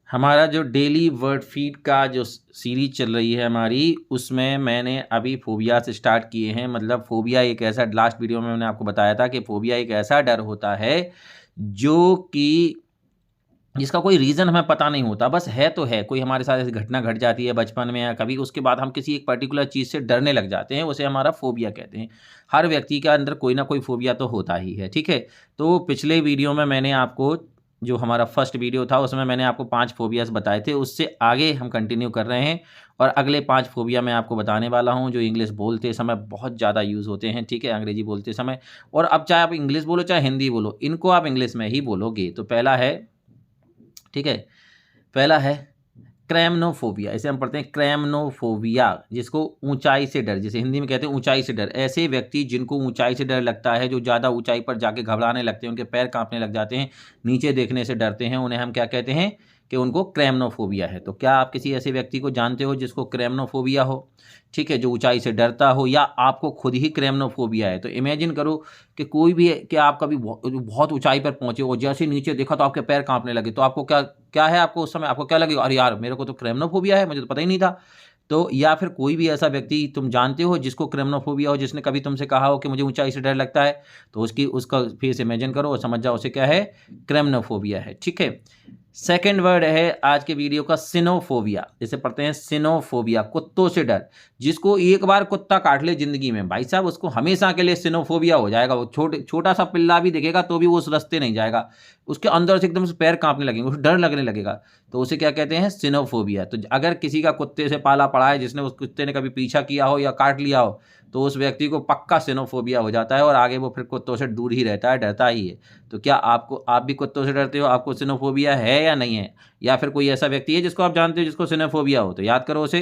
हमारा जो daily word feed का जो सीरीज चल रही है हमारी, उसमें मैंने अभी फोबिया से स्टार्ट किए हैं। मतलब फोबिया एक ऐसा, लास्ट वीडियो में मैंने आपको बताया था कि फोबिया एक ऐसा डर होता है जो कि जिसका कोई रीज़न हमें पता नहीं होता, बस है तो है। कोई हमारे साथ ऐसी घटना घट जाती है बचपन में या कभी, उसके बाद हम किसी एक पर्टिकुलर चीज़ से डरने लग जाते हैं, उसे हमारा फोबिया कहते हैं। हर व्यक्ति के अंदर कोई ना कोई फोबिया तो होता ही है, ठीक है। तो पिछले वीडियो में मैंने आपको, जो हमारा फर्स्ट वीडियो था उसमें मैंने आपको 5 फोबियाज़ बताए थे, उससे आगे हम कंटिन्यू कर रहे हैं और अगले 5 फोबिया मैं आपको बताने वाला हूं, जो इंग्लिश बोलते समय बहुत ज़्यादा यूज़ होते हैं, ठीक है, अंग्रेजी बोलते समय। और अब चाहे आप इंग्लिश बोलो चाहे हिंदी बोलो, इनको आप इंग्लिश में ही बोलोगे। तो पहला है, ठीक है, पहला है क्रैमनोफोबिया। इसे हम पढ़ते हैं क्रैमनोफोबिया, जिसको ऊंचाई से डर, जिसे हिंदी में कहते हैं ऊंचाई से डर। ऐसे व्यक्ति जिनको ऊंचाई से डर लगता है, जो ज़्यादा ऊंचाई पर जाके घबराने लगते हैं, उनके पैर कांपने लग जाते हैं, नीचे देखने से डरते हैं, उन्हें हम क्या कहते हैं कि उनको क्रैमनोफोबिया है। तो क्या आप किसी ऐसे व्यक्ति को जानते हो जिसको क्रैमनोफोबिया हो, ठीक है, जो ऊंचाई से डरता हो, या आपको खुद ही क्रैमनोफोबिया है? तो इमेजिन करो कि कोई भी, कि आप कभी बहुत ऊंचाई पर पहुंचे हो, जैसे नीचे देखा तो आपके पैर कांपने लगे, तो आपको क्या क्या है, आपको उस समय आपको क्या लगेगा? अरे यार, मेरे को तो क्रैमनोफोबिया है, मुझे तो पता ही नहीं था। तो या फिर कोई भी ऐसा व्यक्ति तुम जानते हो जिसको क्रैमनोफोबिया हो, जिसने कभी तुमसे कहा हो कि मुझे ऊंचाई से डर लगता है, तो उसका फेस इमेजिन करो और समझ जाओ उसे क्या है, क्रैमनोफोबिया है, ठीक है। सेकेंड वर्ड है आज के वीडियो का सिनोफोबिया। जैसे पढ़ते हैं सिनोफोबिया, कुत्तों से डर। जिसको एक बार कुत्ता काट ले जिंदगी में, भाई साहब, उसको हमेशा के लिए सिनोफोबिया हो जाएगा। वो छोटा सा पिल्ला भी दिखेगा तो भी वो उस रास्ते नहीं जाएगा, उसके अंदर से एकदम से पैर कांपने लगेंगे, उसे डर लगने लगेगा। तो उसे क्या कहते हैं, सिनोफोबिया। तो अगर किसी का कुत्ते से पाला पड़ा है, जिसने उस कुत्ते ने कभी पीछा किया हो या काट लिया हो, तो उस व्यक्ति को पक्का सिनोफोबिया हो जाता है और आगे वो फिर कुत्तों से दूर ही रहता है, डरता ही है। तो क्या आप भी कुत्तों से डरते हो? आपको सिनोफोबिया है या नहीं है? या फिर कोई ऐसा व्यक्ति है जिसको आप जानते हो जिसको सिनोफोबिया हो? तो याद करो उसे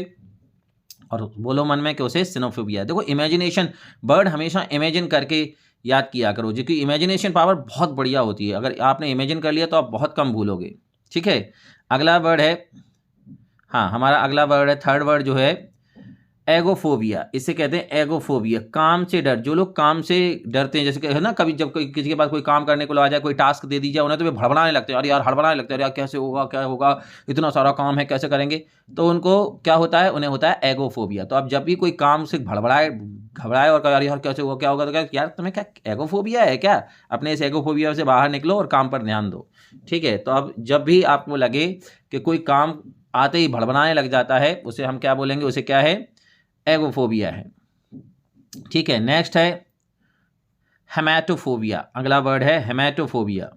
और बोलो मन में कि उसे सिनोफोबिया है। देखो, इमेजिनेशन, वर्ड हमेशा इमेजिन करके याद किया करो, क्योंकि इमेजिनेशन पावर बहुत बढ़िया होती है। अगर आपने इमेजिन कर लिया तो आप बहुत कम भूलोगे, ठीक है। अगला वर्ड है, हाँ, हमारा अगला वर्ड है, थर्ड वर्ड जो है, एगोफोबिया। इसे कहते हैं एगोफोबिया, काम से डर। जो लोग काम से डरते हैं, जैसे कि है ना, कभी जब कोई किसी के पास कोई काम करने को आ जाए, कोई टास्क दे दी जाए उन्हें, तो वे भड़बड़ाने लगते हैं, अरे यार, हड़बड़ाने लगते हैं, अरे यार कैसे होगा, क्या होगा, इतना सारा काम है, कैसे करेंगे। तो उनको क्या होता है, उन्हें होता है एगोफोबिया। तो अब जब भी कोई काम से भड़बड़ाए, घबराए और कहे यार यार कैसे होगा, क्या होगा, तो क्या यार तुम्हें क्या एगोफोबिया है क्या? अपने इस एगोफोबिया से बाहर निकलो और काम पर ध्यान दो, ठीक है। तो अब जब भी आपको लगे कि कोई काम आते ही भड़बड़ाने लग जाता है, उसे हम क्या बोलेंगे, उसे क्या है, एगोफोबिया है, ठीक है। नेक्स्ट है हेमेटोफोबिया। अगला वर्ड है हेमेटोफोबिया।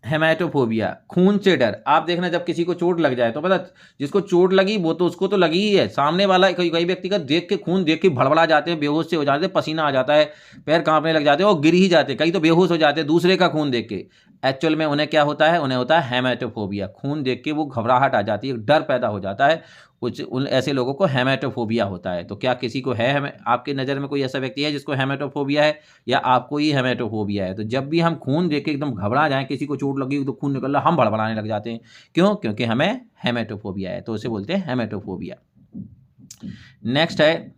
हेमेटोफोबिया, खून से डर। आप देखना, जब किसी को चोट लग जाए तो पता, जिसको चोट लगी वो तो उसको तो लगी ही है, सामने वाला कई व्यक्ति का देख के, खून देख के भड़बड़ा जाते हैं, बेहोश से हो जाते हैं, पसीना आ जाता है, पैर कांपने लग जाते हैं और गिर ही जाते हैं, कई तो बेहोश हो जाते हैं दूसरे का खून देख के। एक्चुअल में उन्हें क्या होता है, उन्हें होता है हेमेटोफोबिया। खून देख के वो घबराहट आ जाती है, डर पैदा हो जाता है, कुछ उन ऐसे लोगों को हेमेटोफोबिया होता है। तो क्या किसी को है, आपके नज़र में कोई ऐसा व्यक्ति है जिसको हेमेटोफोबिया है, या आपको ही हेमेटोफोबिया है? तो जब भी हम खून देख के एकदम घबरा जाएं, किसी को चोट लगी तो खून निकल रहा, हम भड़बड़ाने लग जाते हैं, क्यों? क्योंकि हमें हेमेटोफोबिया है, तो उसे बोलते हैं हेमेटोफोबिया। नेक्स्ट है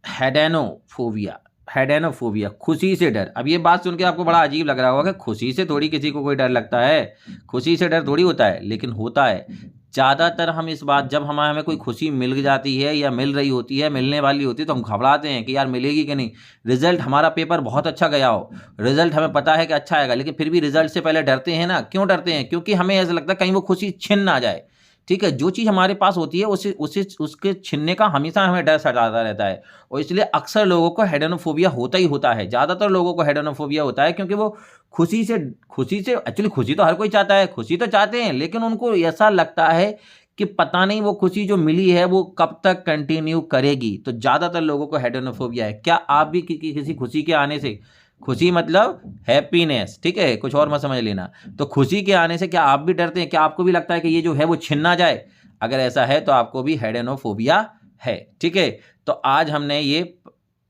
हेडेनोफोबिया। हेडेनोफोबिया, खुशी से डर। अब ये बात सुन के आपको बड़ा अजीब लग रहा होगा कि खुशी से थोड़ी किसी को कोई डर लगता है, खुशी से डर थोड़ी होता है, लेकिन होता है। ज़्यादातर हम इस बात, जब हमें कोई खुशी मिल जाती है या मिल रही होती है, मिलने वाली होती है, तो हम घबराते हैं कि यार मिलेगी कि नहीं। रिजल्ट, हमारा पेपर बहुत अच्छा गया हो, रिजल्ट हमें पता है कि अच्छा आएगा, लेकिन फिर भी रिजल्ट से पहले डरते हैं ना। क्यों डरते हैं? क्योंकि हमें ऐसा लगता है कहीं वो खुशी छिन ना जाए, ठीक है। जो चीज़ हमारे पास होती है उसे उसे उसके छीनने का हमेशा हमें डर सताता रहता है, और इसलिए अक्सर लोगों को हेडेनोफोबिया होता ही होता है। ज़्यादातर लोगों को हेडेनोफोबिया होता है क्योंकि वो खुशी से एक्चुअली खुशी तो हर कोई चाहता है, खुशी तो चाहते हैं, लेकिन उनको ऐसा लगता है कि पता नहीं वो खुशी जो मिली है वो कब तक कंटिन्यू करेगी। तो ज़्यादातर लोगों को हेडेनोफोबिया है। क्या आप भी किसी खुशी के आने से, खुशी मतलब हैप्पीनेस, ठीक है, कुछ और मत समझ लेना। तो खुशी के आने से क्या आप भी डरते हैं? क्या आपको भी लगता है कि ये जो है वो छिन ना जाए? अगर ऐसा है तो आपको भी हेडेनोफोबिया है, ठीक है। तो आज हमने ये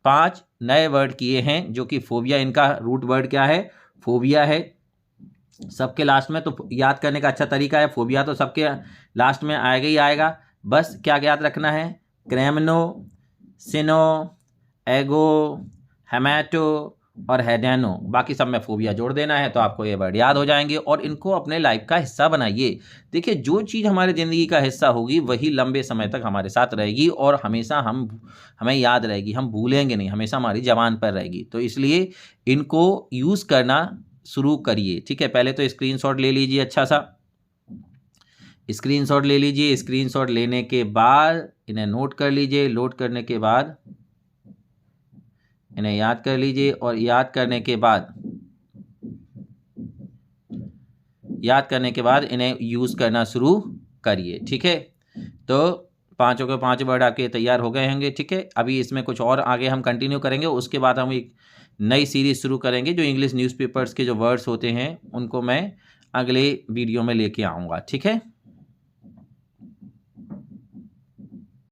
5 नए वर्ड किए हैं जो कि फोबिया, इनका रूट वर्ड क्या है, फोबिया है। सबके लास्ट में तो याद करने का अच्छा तरीका है, फोबिया तो सबके लास्ट में आएगा ही आएगा। बस क्या याद रखना है, क्रैमनो, सिनो, एगो, हेमेटो, और हैडेनो, बाकी सब में फोबिया जोड़ देना है तो आपको ये वर्ड याद हो जाएंगे और इनको अपने लाइफ का हिस्सा बनाइए। देखिए, जो चीज़ हमारी ज़िंदगी का हिस्सा होगी वही लंबे समय तक हमारे साथ रहेगी और हमेशा हमें याद रहेगी, हम भूलेंगे नहीं, हमेशा हमारी ज़बान पर रहेगी। तो इसलिए इनको यूज़ करना शुरू करिए। ठीक है, पहले तो स्क्रीनशॉट ले लीजिए, अच्छा सा स्क्रीनशॉट ले लीजिए। स्क्रीनशॉट लेने के बाद इन्हें नोट कर लीजिए। लोड करने के बाद इन्हें याद कर लीजिए और याद करने के बाद इन्हें यूज़ करना शुरू करिए। ठीक है, तो पाँचों के 5 वर्ड आपके तैयार हो गए होंगे। ठीक है, अभी इसमें कुछ और आगे हम कंटिन्यू करेंगे। उसके बाद हम एक नई सीरीज़ शुरू करेंगे जो इंग्लिश न्यूज़पेपर्स के जो वर्ड्स होते हैं उनको मैं अगले वीडियो में लेके आऊँगा। ठीक है।